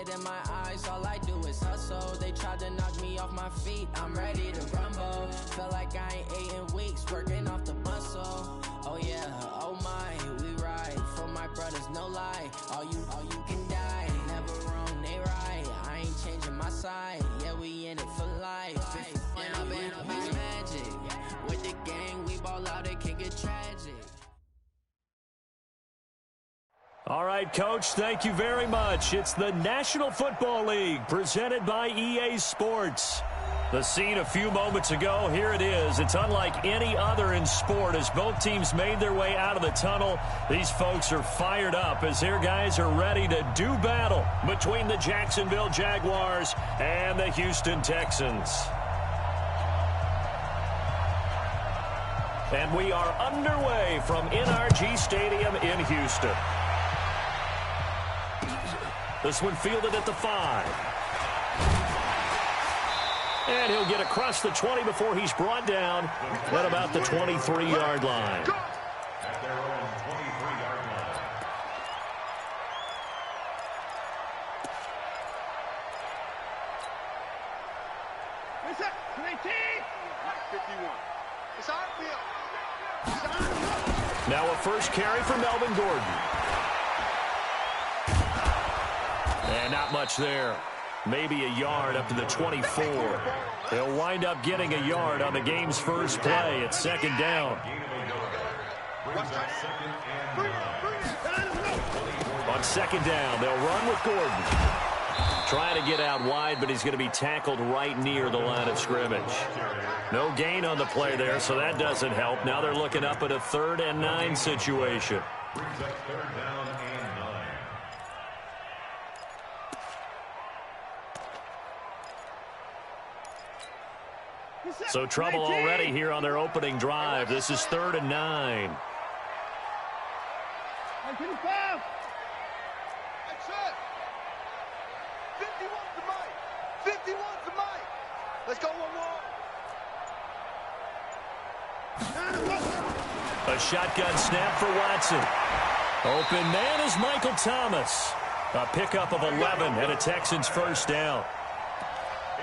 it in my eyes, all I do is hustle. They tried to knock me off my feet, I'm ready to rumble. Felt like I ain't ate in weeks, working off the muscle. Oh yeah, oh my, we ride for my brothers, no lie. All you can die, never wrong, they right. I ain't changing my side, yeah, we in it for life. And I've been magic. With the gang, we ball out, it can get tragic. All right, Coach, thank you very much. It's the National Football League presented by EA Sports. The scene a few moments ago, here it is. It's unlike any other in sport as both teams made their way out of the tunnel. These folks are fired up as their guys are ready to do battle between the Jacksonville Jaguars and the Houston Texans. And we are underway from NRG Stadium in Houston. This one fielded at the 5. And he'll get across the 20 before he's brought down at about the 23-yard line. At their own 23-yard line. What's up? 19! 51. It's on field. Now a first carry for Melvin Gordon. And not much there. Maybe a yard up to the 24. They'll wind up getting a yard on the game's first play. It's second down. On second down, they'll run with Gordon. Trying to get out wide, but he's going to be tackled right near the line of scrimmage. No gain on the play there, so that doesn't help. Now they're looking up at a 3rd and 9 situation. Brings up 3rd down and 9. So trouble already here on their opening drive. This is 3rd and 9. That's it. 51's the mic. 51's the mic. Let's go one more. A shotgun snap for Watson. Open man is Michael Thomas. A pickup of 11 and a Texans first down.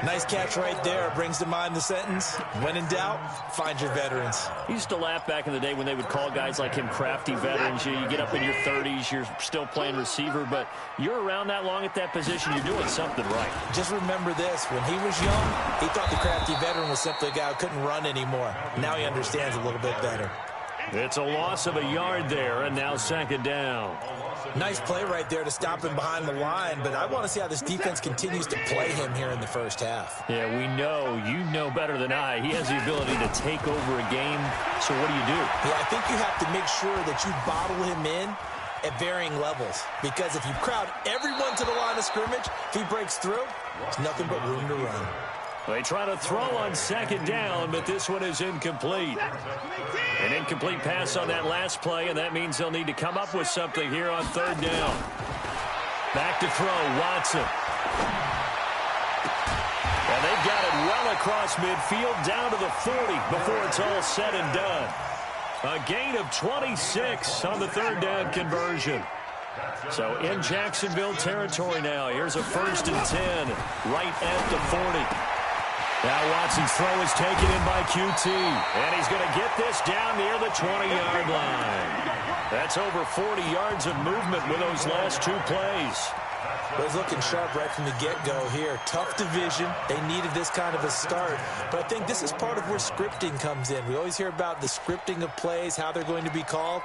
Nice catch right there. Brings to mind the sentence, when in doubt, find your veterans. I used to laugh back in the day when they would call guys like him crafty veterans. You get up in your 30s, you're still playing receiver, but you're around that long at that position, you're doing something right. Just remember this, when he was young, he thought the crafty veteran was simply a guy who couldn't run anymore. Now he understands a little bit better. It's a loss of a yard there, and now second down. Nice play right there to stop him behind the line, but I want to see how this defense continues to play him here in the first half. Yeah, we know. You know better than I. He has the ability to take over a game, so what do you do? Yeah, I think you have to make sure that you bottle him in at varying levels, because if you crowd everyone to the line of scrimmage, if he breaks through, there's nothing but room to run. They try to throw on second down, but this one is incomplete. An incomplete pass on that last play, and that means they'll need to come up with something here on 3rd down. Back to throw, Watson. And they've got it well across midfield, down to the 40 before it's all said and done. A gain of 26 on the 3rd down conversion. So in Jacksonville territory now, here's a 1st and 10 right at the 40. Now Watson's throw is taken in by QT, and he's going to get this down near the 20-yard line. That's over 40 yards of movement with those last 2 plays. Well, he's looking sharp right from the get-go here. Tough division. They needed this kind of a start. But I think this is part of where scripting comes in. We always hear about the scripting of plays, how they're going to be called.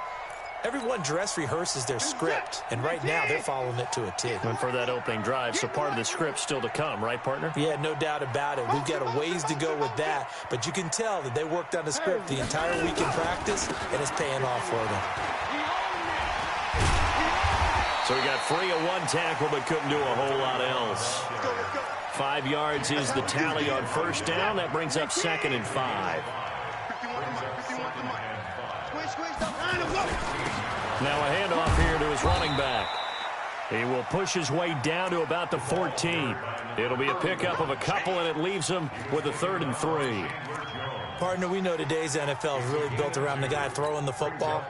Everyone dress rehearses their script, and right now they're following it to a T. And for that opening drive, so part of the script still to come, right, partner? Yeah, no doubt about it. We've got a ways to go with that, but you can tell that they worked on the script the entire week in practice, and it's paying off for them. So he got free of 1 tackle, but couldn't do a whole lot else. 5 yards is the tally on 1st down. That brings up 2nd and 5. Now a handoff here to his running back. He will push his way down to about the 14. It'll be a pickup of a couple, and it leaves him with a 3rd and 3. Partner, we know today's NFL is really built around the guy throwing the football.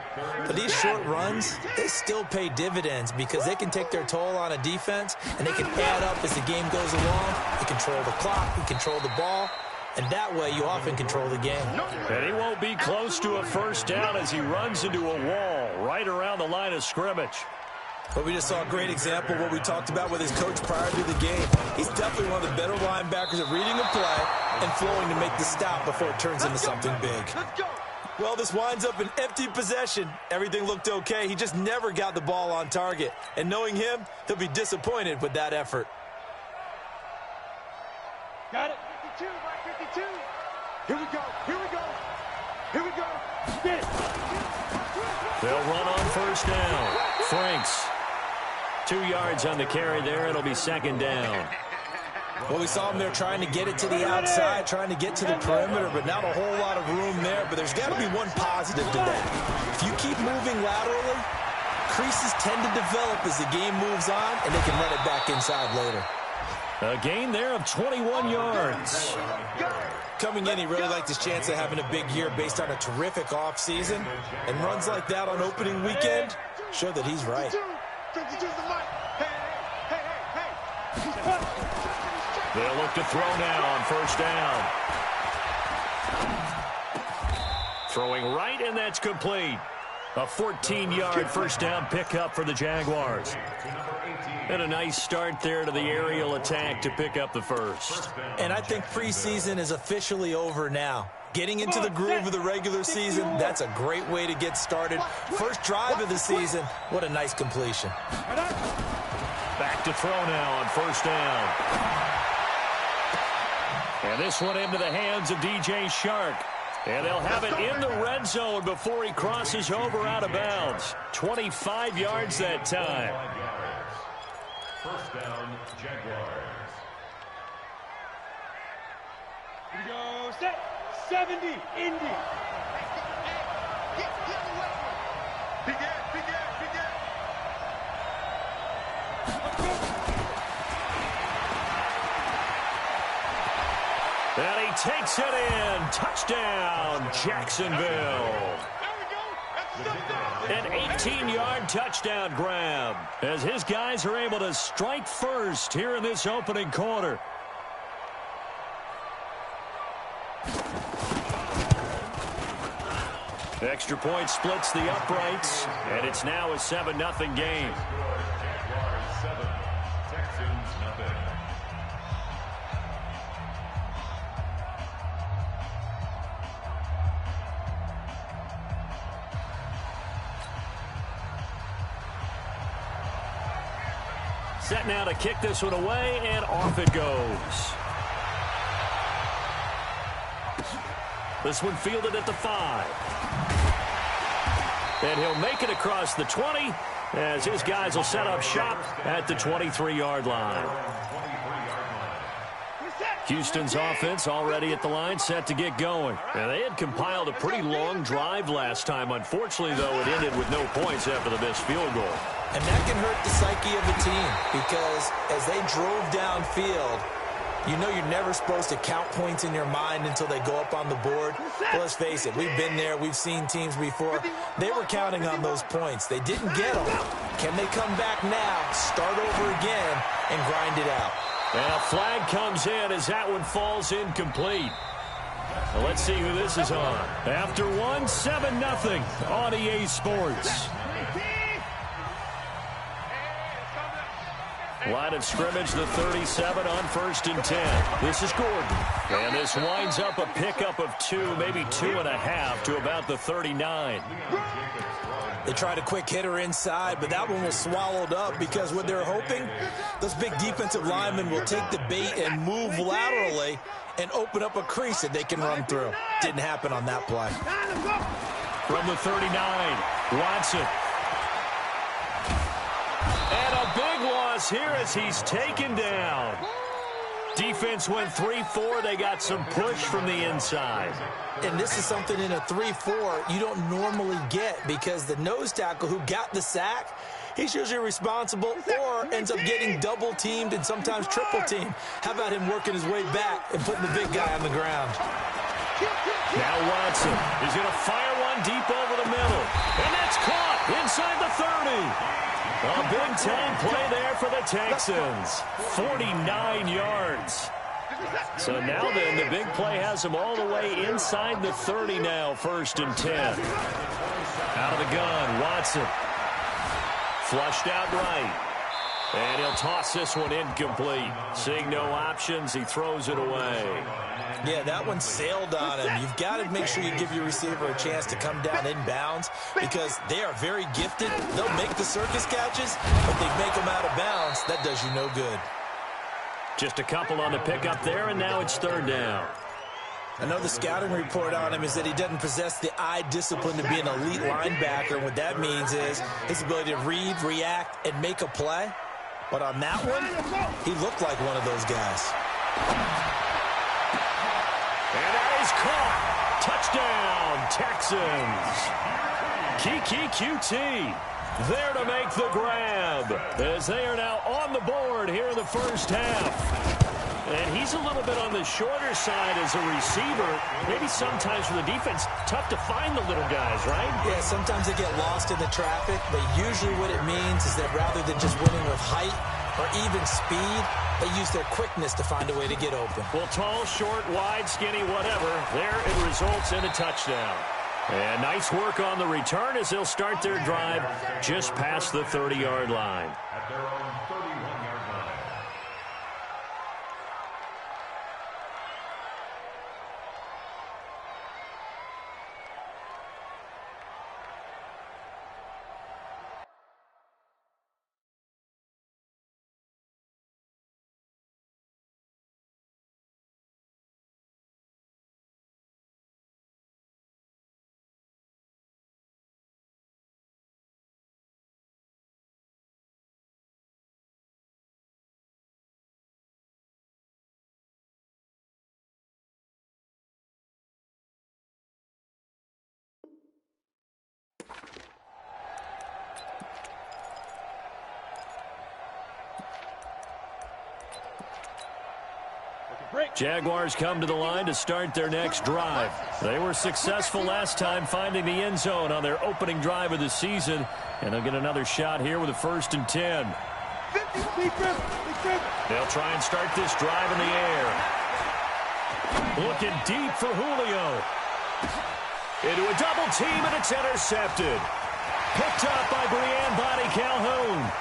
But these short runs, they still pay dividends because they can take their toll on a defense, and they can add up as the game goes along. You control the clock, you control the ball, and that way you often control the game. And he won't be close to a first down as he runs into a wall right around the line of scrimmage. But we just saw a great example of what we talked about with his coach prior to the game. He's definitely one of the better linebackers at reading a play and flowing to make the stop before it turns into something big. Well, this winds up an empty possession. Everything looked okay. He just never got the ball on target. And knowing him, he'll be disappointed with that effort. Got it. 52, Mike, 52. Here we go. Here we go. Here we go. Get it. They'll run on first down. Franks. 2 yards on the carry there. It'll be second down. Well, we saw him there trying to get it to the outside, trying to get to the perimeter, but not a whole lot of room there. But there's got to be one positive to that. If you keep moving laterally, creases tend to develop as the game moves on, and they can run it back inside later. A gain there of 21 yards. Coming in, he really liked his chance of having a big year based on a terrific offseason. And runs like that on opening weekend show that he's right. They'll look to throw now on first down. Throwing right, and that's complete. A 14-yard first down pickup for the Jaguars. And a nice start there to the aerial attack to pick up the first. And I think preseason is officially over now. Getting into the groove of the regular season, that's a great way to get started. First drive of the season, what a nice completion. Back to throw now on first down. And this one into the hands of DJ Shark. And they'll have it in the red zone before he crosses over out of bounds. 25 yards that time. First down, Jaguars. Here we go. Set. 70. Indy. And he takes it in. Touchdown, Jacksonville. An 18-yard touchdown grab as his guys are able to strike first here in this opening quarter. Extra point splits the uprights, and it's now a 7-0 game. Jaguars 7, Texans 0. Set now to kick this one away, and off it goes. This one fielded at the 5. And he'll make it across the 20 as his guys will set up shop at the 23-yard line. Houston's offense already at the line, set to get going. And they had compiled a pretty long drive last time. Unfortunately, though, it ended with no points after the missed field goal. And that can hurt the psyche of a team because as they drove downfield, you know you're never supposed to count points in your mind until they go up on the board. But let's face it, we've been there. We've seen teams before. They were counting on those points. They didn't get them. Can they come back now, start over again, and grind it out? And a flag comes in as that one falls incomplete. Well, let's see who this is on. After one, 7-0 on EA Sports. Line of scrimmage, the 37 on 1st and 10. This is Gordon. And this winds up a pickup of 2, maybe 2.5 to about the 39. They tried a quick hitter inside, but that one was swallowed up because what they're hoping, those big defensive linemen will take the bait and move laterally and open up a crease that they can run through. Didn't happen on that play. From the 39, Watson. And a big loss here as he's taken down. Defense went 3-4. They got some push from the inside. And this is something in a 3-4 you don't normally get because the nose tackle who got the sack, he's usually responsible or ends up getting double-teamed and sometimes triple-teamed. How about him working his way back and putting the big guy on the ground? Now Watson is going to fire one deep over the middle. And that's caught inside the 30. A big-time play there for the Texans. 49 yards. So now then, the big play has him all the way inside the 30 now, 1st and 10. Out of the gun, Watson. Flushed out right. And he'll toss this one incomplete. Seeing no options, he throws it away. Yeah, that one sailed on him. You've got to make sure you give your receiver a chance to come down inbounds because they are very gifted. They'll make the circus catches, but they make them out of bounds. That does you no good. Just a couple on the pickup there, and now it's 3rd down. I know the scouting report on him is that he doesn't possess the eye discipline to be an elite linebacker. What that means is his ability to read, react, and make a play. But on that one, he looked like one of those guys. And that is caught. Touchdown, Texans. Kiki QT there to make the grab as they are now on the board here in the 1st half. And he's a little bit on the shorter side as a receiver. Maybe sometimes for the defense, tough to find the little guys, right? Yeah, sometimes they get lost in the traffic, but usually what it means is that rather than just winning with height or even speed, they use their quickness to find a way to get open. Well, tall, short, wide, skinny, whatever, there it results in a touchdown. And nice work on the return as they'll start their drive just past the 30-yard line. At their own 31-yard line. Jaguars come to the line to start their next drive. They were successful last time finding the end zone on their opening drive of the season, and they'll get another shot here with a 1st and 10. They'll try and start this drive in the air. Looking deep for Julio. Into a double team, and it's intercepted. Picked up by Brianne Bonnie Calhoun.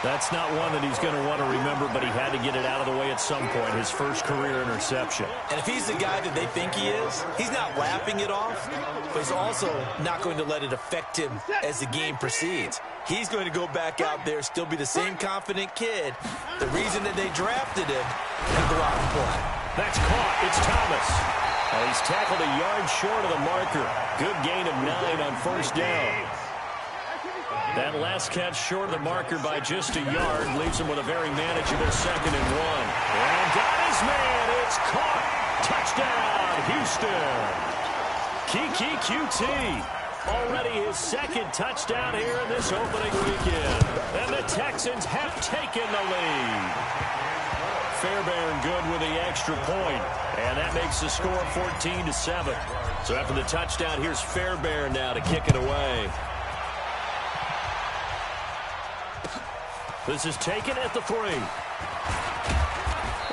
That's not one that he's going to want to remember, but he had to get it out of the way at some point, his first career interception. And if he's the guy that they think he is, he's not laughing it off, but he's also not going to let it affect him as the game proceeds. He's going to go back out there, still be the same confident kid, the reason that they drafted him, and go out and play. That's caught. It's Thomas. He's tackled a yard short of the marker. Good gain of 9 on 1st down. That last catch short of the marker by just a yard leaves him with a very manageable 2nd and 1. And got his man. It's caught. Touchdown, Houston. Kiki QT. Already his 2nd touchdown here in this opening weekend. And the Texans have taken the lead. Fairbairn good with the extra point. And that makes the score 14-7. So after the touchdown, here's Fairbairn now to kick it away. This is taken at the 3.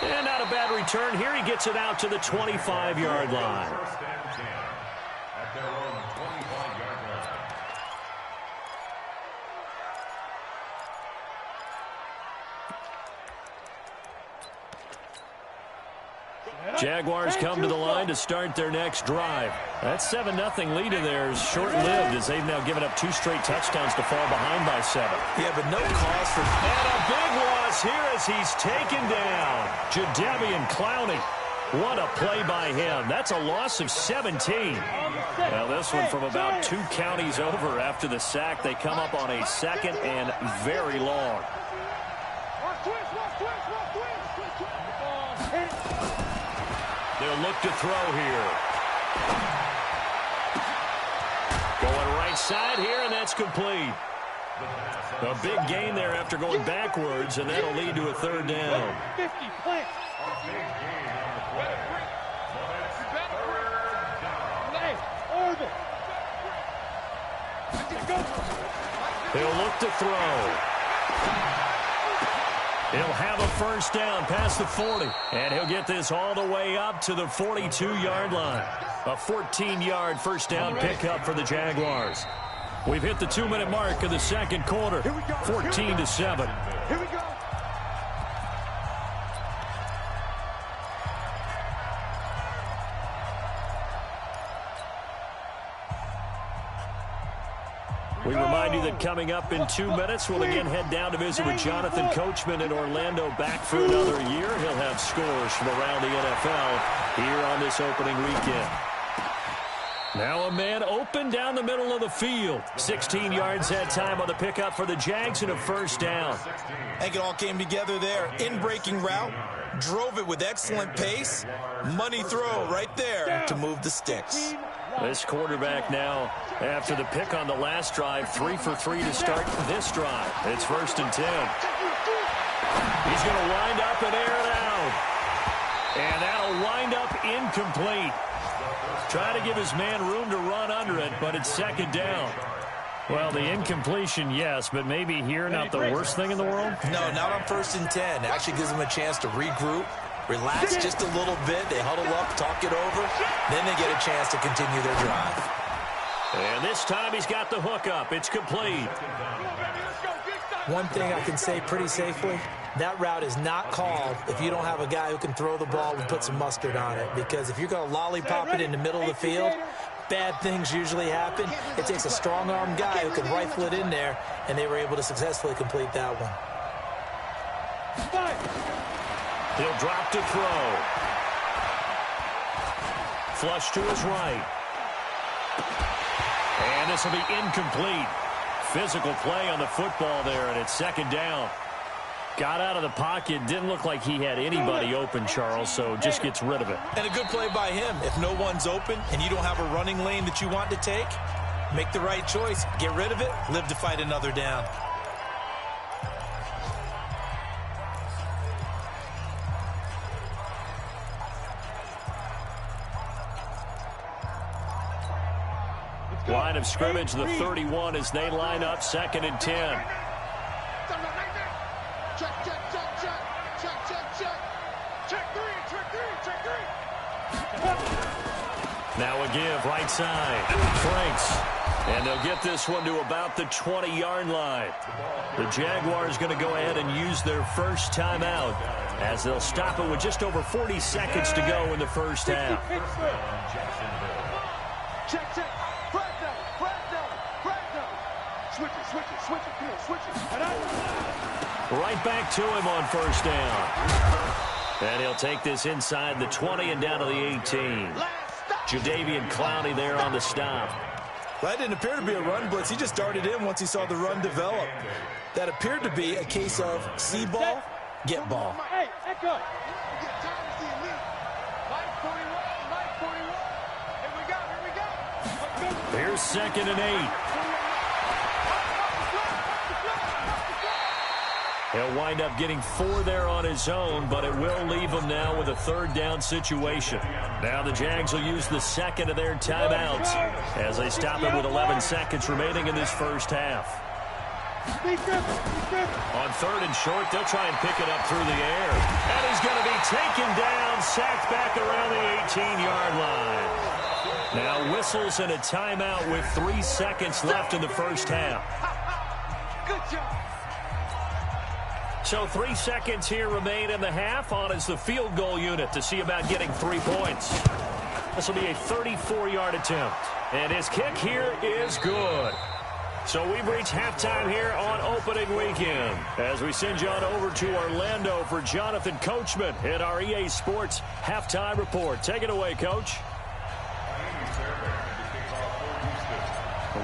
And not a bad return here. He gets it out to the 25-yard line. 1st and 10 at their own 25-yard line. Jaguars come to the line to start their next drive. That 7-0 lead of theirs short-lived as they've now given up 2 straight touchdowns to fall behind by 7. Yeah, but no cause for... And a big loss here as he's taken down. Jadeveon Clowney. What a play by him. That's a loss of 17. Now this one from about 2 counties over after the sack. They come up on a 2nd and very long. They'll look to throw here. Going right side here, and that's complete. A big gain there after going backwards, and that'll lead to a third down. 50 plants. He'll look to throw. He'll have a first down past the 40. And he'll get this all the way up to the 42-yard line. A 14-yard first down pickup for the Jaguars. We've hit the 2-minute mark of the second quarter. 14-7. Here we go. We remind you that coming up in 2 minutes, we'll again head down to visit with Jonathan Coachman in Orlando, back for another year. He'll have scores from around the NFL here on this opening weekend. Now a man open down the middle of the field. 16 yards that time on the pickup for the Jags and a first down. I think it all came together there. In-breaking route, drove it with excellent pace. Money throw right there to move the sticks. This quarterback now, after the pick on the last drive, 3 for 3 to start this drive. It's 1st and 10. He's going to wind up and air it out. And that'll wind up incomplete. Try to give his man room to run under it, but it's 2nd down. Well, the incompletion, yes, but maybe here not the worst thing in the world? No, not on 1st and 10. Actually gives him a chance to regroup, relax just a little bit. They huddle up, talk it over. Then they get a chance to continue their drive. And this time he's got the hook up. It's complete. One thing I can say pretty safely, that route is not called if you don't have a guy who can throw the ball and put some mustard on it. Because if you're going to lollipop it in the middle of the field, bad things usually happen. It takes a strong-arm guy who can rifle it in there, and they were able to successfully complete that one. He'll drop to throw. Flush to his right. And this will be incomplete. Physical play on the football there, and it's 2nd down. Got out of the pocket. Didn't look like he had anybody open, Charles, so just gets rid of it. And a good play by him. If no one's open and you don't have a running lane that you want to take, make the right choice. Get rid of it. Live to fight another down. Line of scrimmage, the 31 as they line up, 2nd and 10. Now a give, right side. Franks. And they'll get this one to about the 20-yard line. The Jaguars going to go ahead and use their first timeout as they'll stop it with just over 40 seconds to go in the first half. Check. Switch it, come on, switch it. Right back to him on first down. And he'll take this inside the 20 and down to the 18. Jadeveon Clowney there on the stop. That didn't appear to be a run blitz. He just darted in once he saw the run develop. That appeared to be a case of see ball, get ball. Hey, Echo. Here's 2nd and 8. He'll wind up getting 4 there on his own, but it will leave him now with a 3rd down situation. Now the Jags will use the 2nd of their timeouts as they stop it with 11 seconds remaining in this first half. On 3rd and short, they'll try and pick it up through the air. And he's going to be taken down, sacked back around the 18-yard line. Now whistles and a timeout with 3 seconds left in the first half. Good job. So 3 seconds here remain in the half. On is the field goal unit to see about getting 3 points. This will be a 34-yard attempt. And his kick here is good. So we've reached halftime here on opening weekend as we send you on over to Orlando for Jonathan Coachman in our EA Sports halftime report. Take it away, Coach.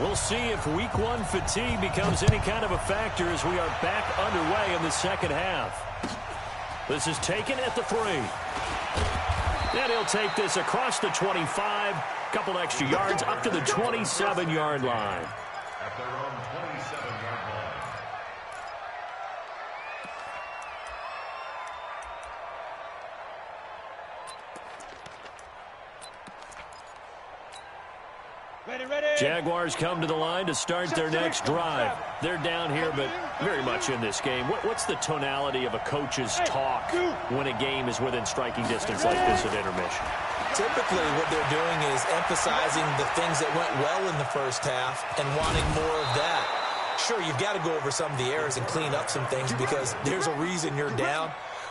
We'll see if week 1 fatigue becomes any kind of a factor as we are back underway in the second half. This is taken at the 3. And he'll take this across the 25, couple extra yards up to the 27-yard line. at their own 27-yard line. Jaguars come to the line to start their next drive. They're down here, but very much in this game. What's the tonality of a coach's talk when a game is within striking distance like this at intermission? Typically, what they're doing is emphasizing the things that went well in the first half and wanting more of that. Sure, you've got to go over some of the errors and clean up some things because there's a reason you're down.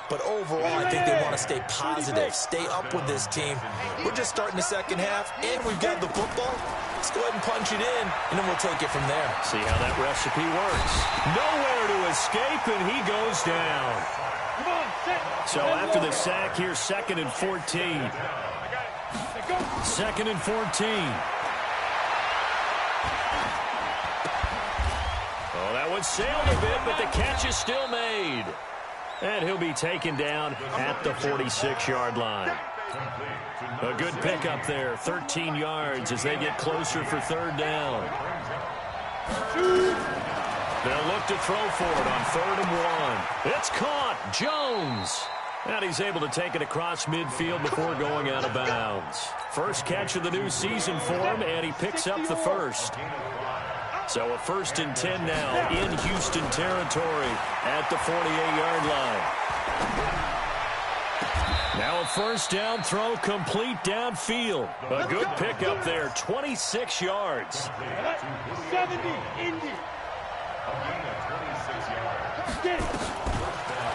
But overall, I think they want to stay positive, stay up with this team. We're just starting the second half, and we've got the football. Let's go ahead and punch it in, and then we'll take it from there. See how that recipe works. Nowhere to escape, and he goes down. So after the sack, here's 2nd and 14. 2nd and 14. Oh, that one sailed a bit, but the catch is still made. And he'll be taken down at the 46-yard line. A good pickup there, 13 yards as they get closer for 3rd down. They'll look to throw for it on 3rd and 1. It's caught, Jones. And he's able to take it across midfield before going out of bounds. First catch of the new season for him, and he picks up the first. So a 1st and 10 now in Houston territory at the 48-yard line. Now a 1st down throw complete downfield. A good pickup there, 26 yards. 70, Indy.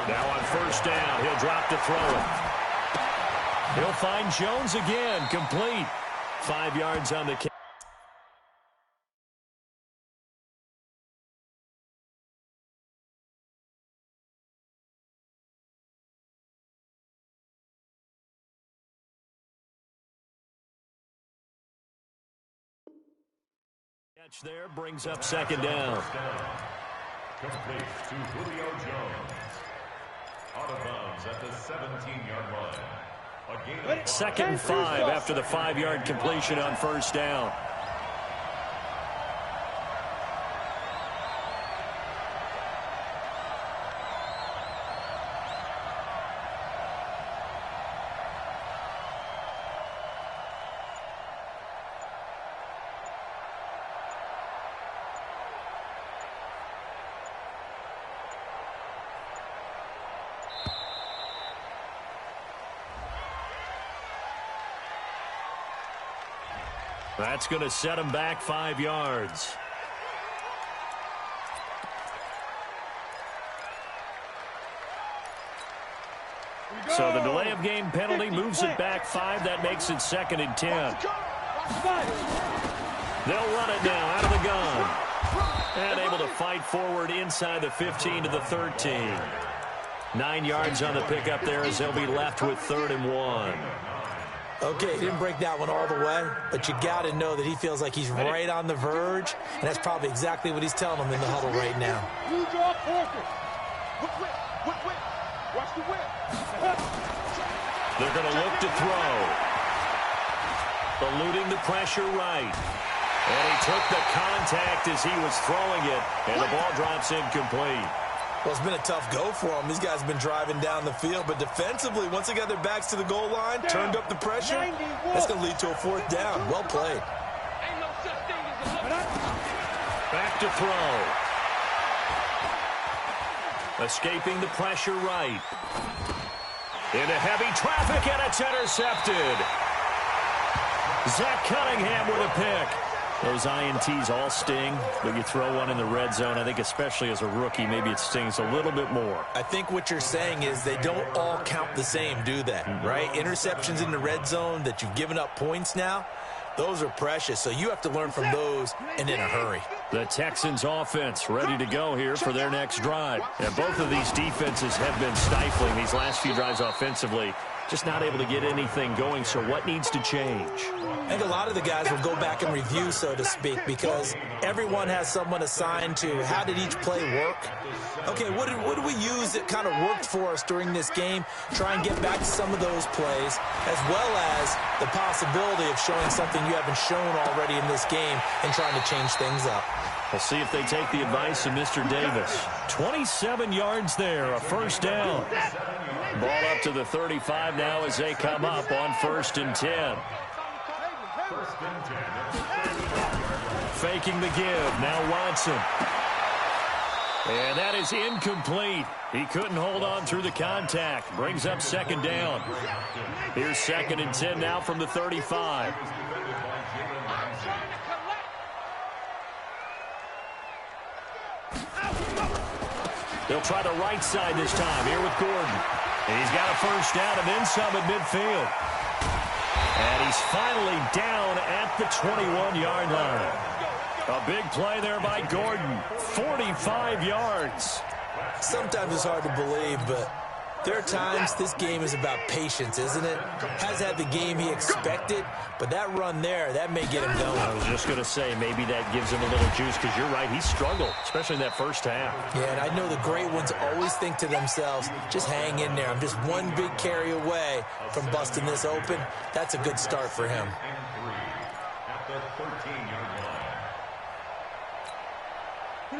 Now on 1st down, he'll drop to throw it. He'll find Jones again, complete. 5 yards on the catch. There brings up 2nd down. Complete to Julio Jones. Out of bounds at the 17-yard line. 2nd and 5 after the 5-yard completion on 1st down. That's going to set him back 5 yards. So the delay of game penalty moves it back 5. That makes it 2nd and 10. They'll run it now out of the gun. And able to fight forward inside the 15 to the 13. 9 yards on the pickup there as they'll be left with 3rd and 1. Okay, he didn't break that one all the way, but you got to know that he feels like he's right on the verge, and that's probably exactly what he's telling them in the huddle right now. Watch the whip. They're going to look to throw. Eluding the pressure right. And he took the contact as he was throwing it, and the ball drops incomplete. Well, it's been a tough go for them. These guys have been driving down the field, but defensively, once they got their backs to the goal line, turned up the pressure, that's going to lead to a 4th down. Well played. Back to throw. Escaping the pressure right. Into heavy traffic, and it's intercepted. Zach Cunningham with a pick. Those INTs all sting, but you throw one in the red zone, I think especially as a rookie, maybe it stings a little bit more. I think what you're saying is they don't all count the same, do they? Right? Interceptions in the red zone that you've given up points now, those are precious, so you have to learn from those and in a hurry. The Texans offense ready to go here for their next drive. And both of these defenses have been stifling these last few drives offensively. just not able to get anything going. So what needs to change? I think a lot of the guys will go back and review, so to speak, because everyone has someone assigned to how did each play work. Okay, what did we use that kind of worked for us during this game? Try and get back to some of those plays, as well as the possibility of showing something you haven't shown already in this game and trying to change things up. We'll see if they take the advice of Mr. Davis. 27 yards there, a first down. Ball up to the 35 now as they come up on 1st and 10. Faking the give, now Watson. And that is incomplete. He couldn't hold on through the contact. Brings up 2nd down. Here's 2nd and 10 now from the 35. They'll try the right side this time here with Gordon. And he's got a first down and then some at midfield. And he's finally down at the 21-yard line. A big play there by Gordon. 45 yards. Sometimes it's hard to believe, but there are times this game is about patience, isn't it? Has had the game he expected, but that run there, that may get him going. I was just going to say, maybe that gives him a little juice, because you're right, he struggled, especially in that first half. Yeah, and I know the great ones always think to themselves, just hang in there. I'm just one big carry away from busting this open. That's a good start for him.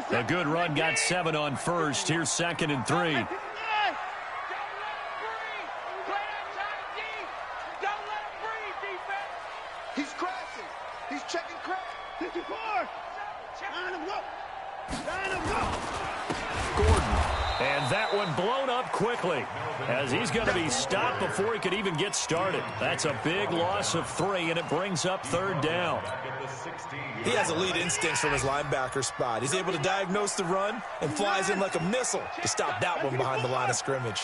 A good run, got 7 on 1st. Here's 2nd and 3. He's crashing. He's checking crash. 54. Line him up. Line him up. Gordon. And that one blown up quickly as he's going to be stopped before he could even get started. That's a big loss of 3, and it brings up 3rd down. He has elite instincts from his linebacker spot. He's able to diagnose the run and flies in like a missile to stop that one behind the line of scrimmage.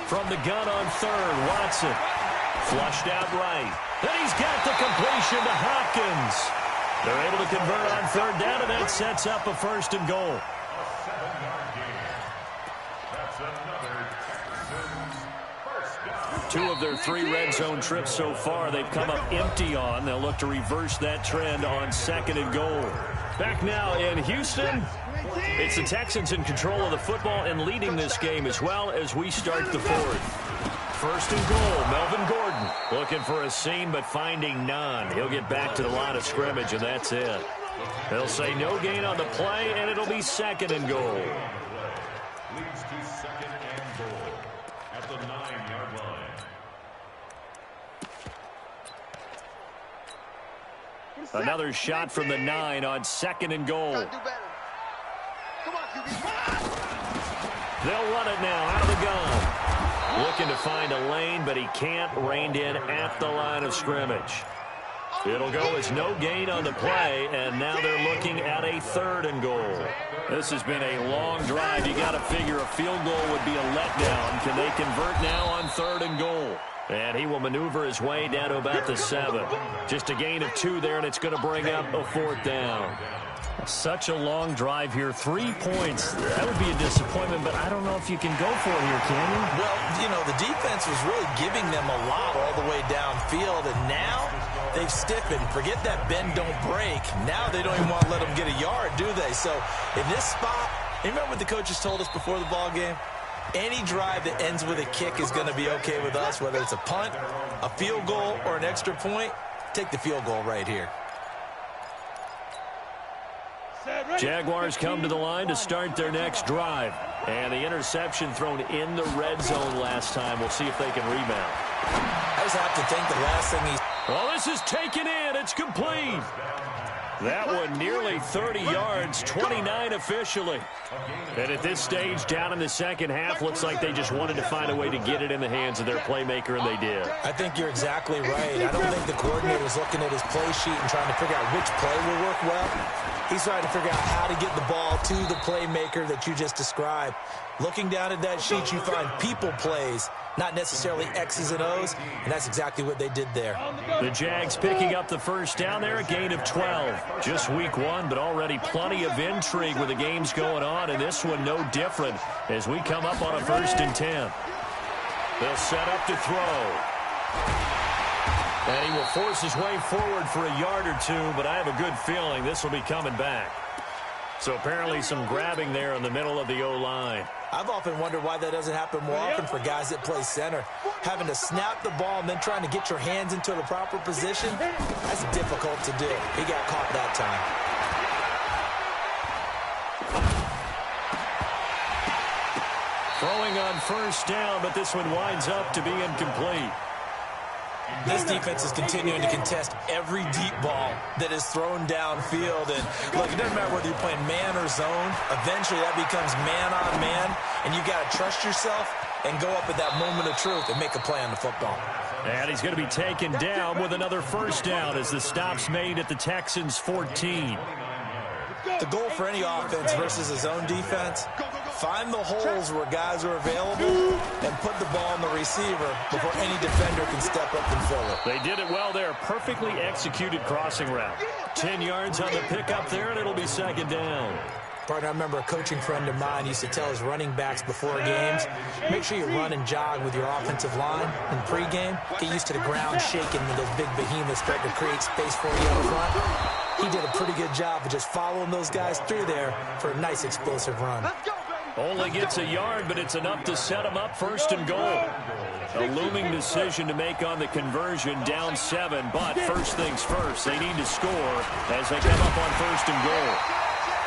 From the gun on 3rd, Watson. Flushed out right. Then he's got the completion to Hopkins. They're able to convert on 3rd down, and that sets up a 1st and goal. Two of their 3 red zone trips so far, they've come up empty on. They'll look to reverse that trend on 2nd and goal. Back now in Houston, it's the Texans in control of the football and leading this game as well as we start the 4th. 1st and goal, Melvin Gordon looking for a seam but finding none. He'll get back to the line of scrimmage, and that's it. They'll say no gain on the play, and it'll be 2nd and goal. Leads to 2nd and goal at the 9-yard line. Another shot from the 9 on 2nd and goal. They'll run it now out of the gun. Looking to find a lane, but he can't. Reined in at the line of scrimmage. It'll go as no gain on the play, and now they're looking at a 3rd and goal. This has been a long drive. You got to figure a field goal would be a letdown. Can they convert now on 3rd and goal? And he will maneuver his way down to about the 7. Just a gain of 2 there, and it's going to bring up a 4th down. Such a long drive here. 3 points. That would be a disappointment, but I don't know if you can go for it here, can you? Well, you know, the defense was really giving them a lot all the way downfield, and now they've stiffened. Forget that bend, don't break. Now they don't even want to let them get a yard, do they? So in this spot, remember what the coaches told us before the ball game? Any drive that ends with a kick is going to be okay with us, whether it's a punt, a field goal, or an extra point. Take the field goal right here. Jaguars come to the line to start their next drive. And the interception thrown in the red zone last time. We'll see if they can rebound. I just have to think the last thing he's... Well, this is taken in. It's complete. That one nearly 30 yards, 29 officially. And at this stage, down in the second half, looks like they just wanted to find a way to get it in the hands of their playmaker, and they did. I think you're exactly right. I don't think the coordinator was looking at his play sheet and trying to figure out which play will work well. He's trying to figure out how to get the ball to the playmaker that you just described. Looking down at that sheet, you find people plays, not necessarily X's and O's, and that's exactly what they did there. The Jags picking up the first down there, a gain of 12. Just week one, but already plenty of intrigue with the games going on, and this one no different as we come up on a 1st and 10. They'll set up to throw. And he will force his way forward for a yard or two, but I have a good feeling this will be coming back. So apparently some grabbing there in the middle of the O-line. I've often wondered why that doesn't happen more often for guys that play center. Having to snap the ball and then trying to get your hands into the proper position, that's difficult to do. He got caught that time. Throwing on 1st down, but this one winds up to be incomplete. This defense is continuing to contest every deep ball that is thrown downfield. And look, it doesn't matter whether you're playing man or zone. Eventually that becomes man on man, and you got to trust yourself and go up at that moment of truth and make a play on the football. And he's going to be taken down with another 1st down as the stop's made at the Texans' 14. The goal for any offense versus a zone defense, find the holes where guys are available and put the ball on the receiver before any defender can step up and fill it. They did it well there. Perfectly executed crossing route. 10 yards on the pickup there, and it'll be 2nd down. Partner, I remember a coaching friend of mine used to tell his running backs before games, make sure you run and jog with your offensive line in pregame. Get used to the ground shaking when those big behemoths start to create space for you up front. He did a pretty good job of just following those guys through there for a nice explosive run. Only gets a yard, but it's enough to set him up 1st and goal. A looming decision to make on the conversion, down 7, but first things first, they need to score as they come up on 1st and goal.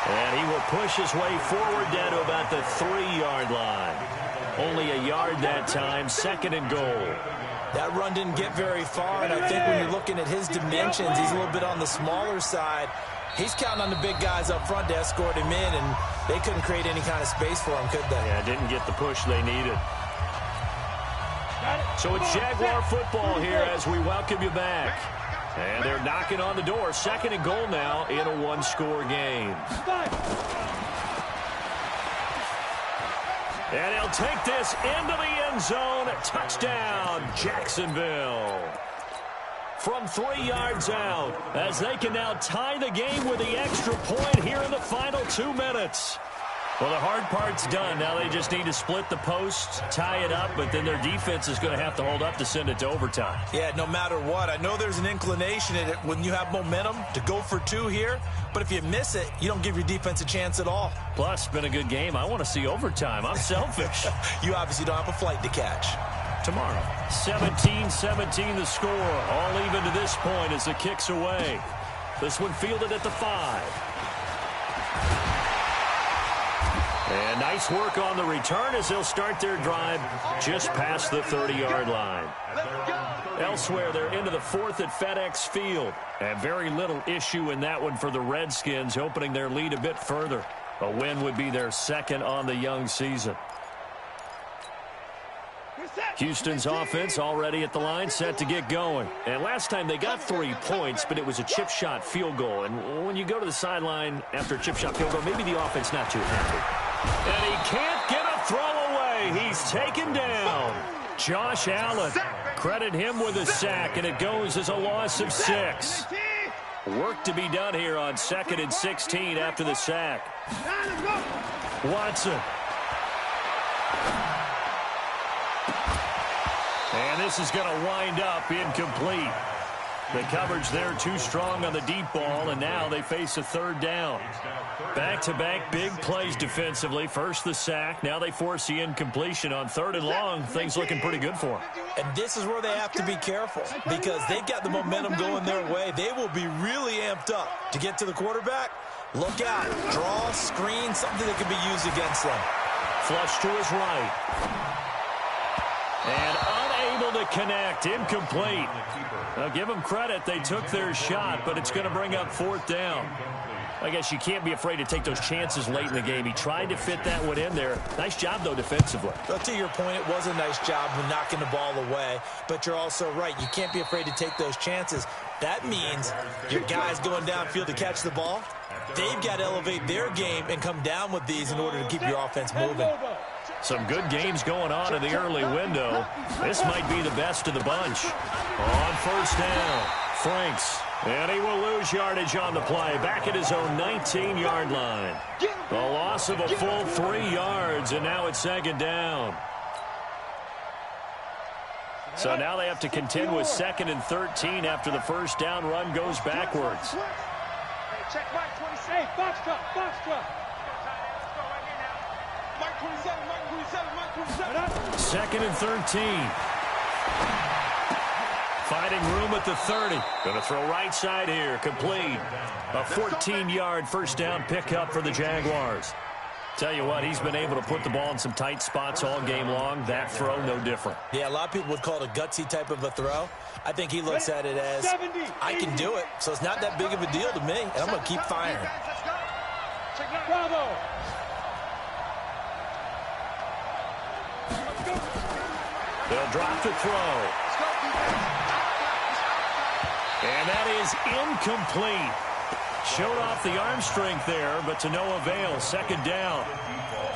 And he will push his way forward down to about the 3-yard line. Only a yard that time, 2nd and goal. That run didn't get very far, and I think when you're looking at his dimensions, he's a little bit on the smaller side. He's counting on the big guys up front to escort him in, and they couldn't create any kind of space for him, could they? Yeah, didn't get the push they needed. So it's Jaguar football here as we welcome you back. And they're knocking on the door. 2nd and goal now in a 1-score game. And he'll take this into the end zone. Touchdown, Jacksonville. From 3 yards out, as they can now tie the game with the extra point here in the final 2 minutes. Well, the hard part's done. Now they just need to split the post, tie it up, but then their defense is going to have to hold up to send it to overtime. Yeah, no matter what. I know there's an inclination in it when you have momentum to go for 2 here, but if you miss it, you don't give your defense a chance at all. Plus, been a good game. I want to see overtime. I'm selfish. You obviously don't have a flight to catch. Tomorrow, 17-17 the score. All even to this point as the kick's away. This one fielded at the 5. And nice work on the return as they'll start their drive just past the 30-yard line. Elsewhere, they're into the 4th at FedEx Field. And very little issue in that one for the Redskins, opening their lead a bit further. A win would be their 2nd on the young season. Houston's offense already at the line, set to get going. And last time they got 3 points, but it was a chip shot field goal. And when you go to the sideline after a chip shot field goal, maybe the offense not too happy. And he can't get a throw away. He's taken down. Josh Allen, credit him with a sack, and it goes as a loss of 6. Work to be done here on 2nd and 16 after the sack. Watson. And this is going to wind up incomplete. The coverage there too strong on the deep ball, and now they face a 3rd down. Back-to-back big plays defensively. First the sack, now they force the incompletion on 3rd and long. Things looking pretty good for them. And this is where they have to be careful because they've got the momentum going their way. They will be really amped up to get to the quarterback. Look out. Draw, screen, something that can be used against them. Flush to his right. And unable to connect. Incomplete. Now give them credit. They took their shot, but it's going to bring up 4th down. I guess you can't be afraid to take those chances late in the game. He tried to fit that one in there. Nice job, though, defensively. Well, to your point, it was a nice job of knocking the ball away, but you're also right. You can't be afraid to take those chances. That means your guys going downfield to catch the ball, They've got to elevate their game and come down with these in order to keep your offense moving. Some good games going on in the early window. This might be the best of the bunch. On first down, Franks. And he will lose yardage on the play. Back at his own 19-yard line. A loss of a full 3 yards, and now it's second down. So now they have to contend with 2nd and 13 after the first down run goes backwards. Hey, check Mike 27. Hey, box truck, box truck. Mike 27, Mike 27, Mike 27. 2nd and 13. Finding room at the 30. Going to throw right side here. Complete. A 14-yard first down pickup for the Jaguars. Tell you what, he's been able to put the ball in some tight spots all game long. That throw, no different. Yeah, a lot of people would call it a gutsy type of a throw. I think he looks at it as, I can do it, so it's not that big of a deal to me, and I'm going to keep firing. Bravo. They'll drop the throw. And that is incomplete. Showed off the arm strength there, but to no avail. Second down.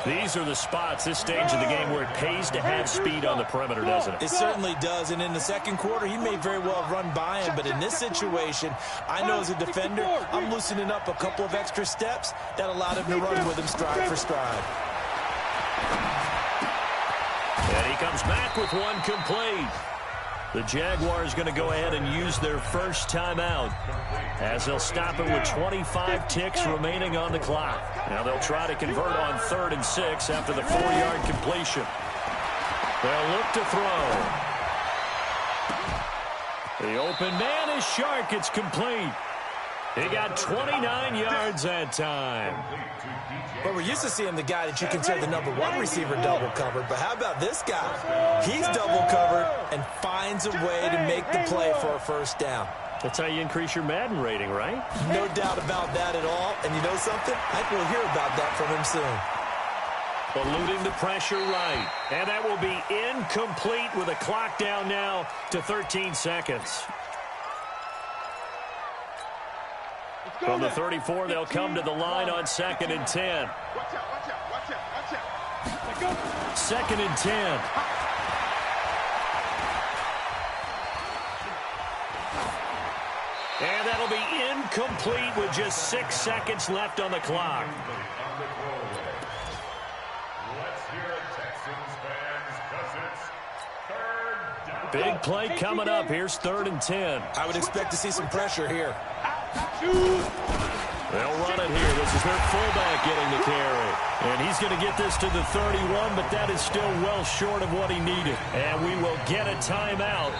These are the spots, this stage of the game, where it pays to have speed on the perimeter, doesn't it? It certainly does, and in the second quarter, he may very well have run by him, but in this situation, I know as a defender, I'm loosening up a couple of extra steps that allowed him to run with him stride for stride. And he comes back with one complete. The Jaguars going to go ahead and use their first timeout as they'll stop it with 25 ticks remaining on the clock. Now they'll try to convert on 3rd and 6 after the 4-yard completion. They'll look to throw. The open man is Shark. It's complete. He got 29 yards that time. But we're used to seeing the guy that you consider the #1 receiver double covered. But how about this guy? He's double covered and finds a way to make the play for a first down. That's how you increase your Madden rating, right? No doubt about that at all. And you know something? I think we'll hear about that from him soon. Eluding the pressure right. And that will be incomplete with a clock down now to 13 seconds. From the 34, they'll come to the line on 2nd and 10. Watch out, watch out, watch out, watch out. 2nd and 10. And that'll be incomplete with just 6 seconds left on the clock. Let's hear it, Texans fans, because it's 3rd down. Big play coming up. Here's 3rd and 10. I would expect to see some pressure here. They'll run it here. This is their fullback getting the carry. And he's going to get this to the 31, but that is still well short of what he needed. And we will get a timeout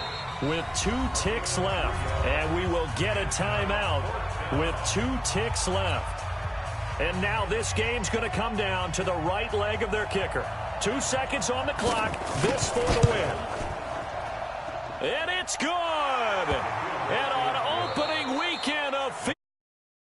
with 2 ticks left. And we will get a timeout with 2 ticks left. And now this game's going to come down to the right leg of their kicker. 2 seconds on the clock. This for the win. And it's good. And